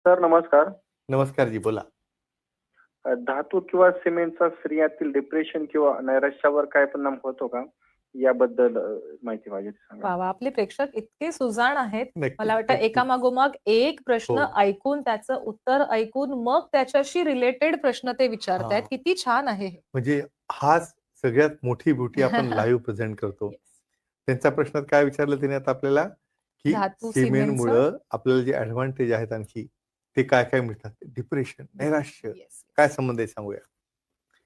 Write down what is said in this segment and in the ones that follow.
Sir नमस्कार. नमस्कार जी, बोला. धातू किंवा सिमेंटचा स्त्रियातील डिप्रेशन किंवा नैराश्यावर काय परिणाम होतो का? याबद्दल माहिती पाहिजे होती सांगा. वाह! वाह! आपले प्रेक्षक इतके सुजाण आहेत. नक्कीच, मला वाटतं नक्कीच. एकामागोमाग एक प्रश्न हो. ऐकून त्याचं उत्तर ऐकून मग त्याच्याशी रिलेटेड प्रश्न ते विचारतायत. हां. किती छान आहे हे. म्हणजे हाच सगळ्यात मोठी ब्युटी आपण लाईव्ह प्रेझेंट करतो. येस. त्यांच्या प्रश्नात काय विचारलं त्याने आता आपल्याला, की धातू सिमेंटचं सिमेंटमुळं आपल्याला जे ॲडव्हांटेज आहेत आणखी, ते काय-काय मिळतात? डिप्रेशन, नैराश्य, येस. काय संबंध आहे सांगूया.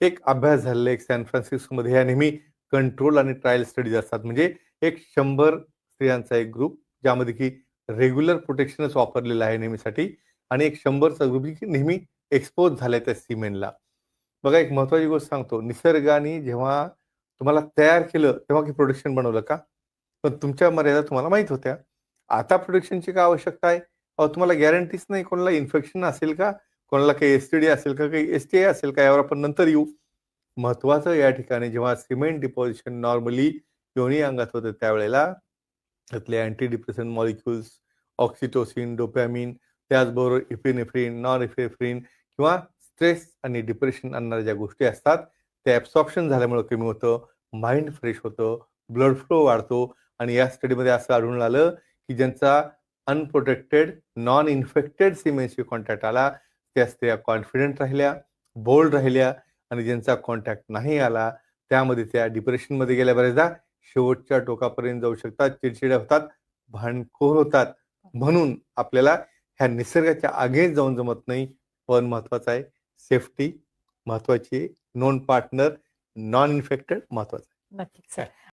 एक अभ्यास झालेला एक सॅन फ्रान्सिस्कोमध्ये ह्या नेहमी कंट्रोल आणि ट्रायल स्टडीज असतात. म्हणजे एक 100 स्त्रियांचा एक ग्रुप, ज्यामध्ये की रेग्युलर प्रोटेक्शनच वापरलेलं आहे नेहमीसाठी आणि एक 100चा ग्रुप की नेहमी एक्सपोज झालाय त्या सिमेंटला. बघा एक महत्त्वाची गोष्ट सांगतो, निसर्गाने जेव्हा तुम्हाला तयार केलं, तेव्हा की प्रोटेक्शन बनवलं का? पण तुमच्या मर्यादा तुम्हाला माहीत होत्या. आता प्रोटेक्शनची काय आवश्यकता आहे? अहो तुम्हाला गॅरंटीच नाही कोणाला इन्फेक्शन असेल का? कोणाला काही एस-टी-डी असेल का? काही एस-टी-आय असेल का? यावर आपण नंतर येऊ. महत्त्वाचं या ठिकाणी जेव्हा सिमेंट डिपॉझिशन नॉर्मली दोन्ही अंगात होतं त्यावेळेला त्यातले अँटी डिप्रेसंट मॉलिक्युल्स, ऑक्सिटोसिन, डोपॅमिन, त्याचबरोबर इपिनेफ्रिन, नॉरएपिनेफ्रिन किंवा स्ट्रेस आणि डिप्रेशन आणणाऱ्या ज्या गोष्टी असतात, ते ॲब्सॉर्प्शन झाल्यामुळे कमी होतं, माइंड फ्रेश होतं, ब्लड फ्लो वाढतो आणि या स्टडीमध्ये असं आढळून आलं, की ज्यांचा अनप्रोटेक्टेड, नॉन इन्फेक्टेड सिमेंटशी कॉन्टॅक्ट आला, त्या स्त्रिया कॉन्फिडंट राहिल्या, बोल्ड राहिल्या आणि ज्यांचा कॉन्टॅक्ट नाही आला, त्यामध्ये त्या डिप्रेशनमध्ये गेल्या बऱ्याचदा शेवटच्या टोकापर्यंत जाऊ शकतात, चिडचिड्या होतात, भांडखोर होतात. म्हणून आपल्याला ह्या निसर्गाच्या आगेत जाऊन जमत नाही. पण महत्त्वाचं आहे सेफ्टी महत्त्वाची आहे. नोन पार्टनर, नॉन इन्फेक्टेड महत्त्वाचं आहे. नक्कीच सर.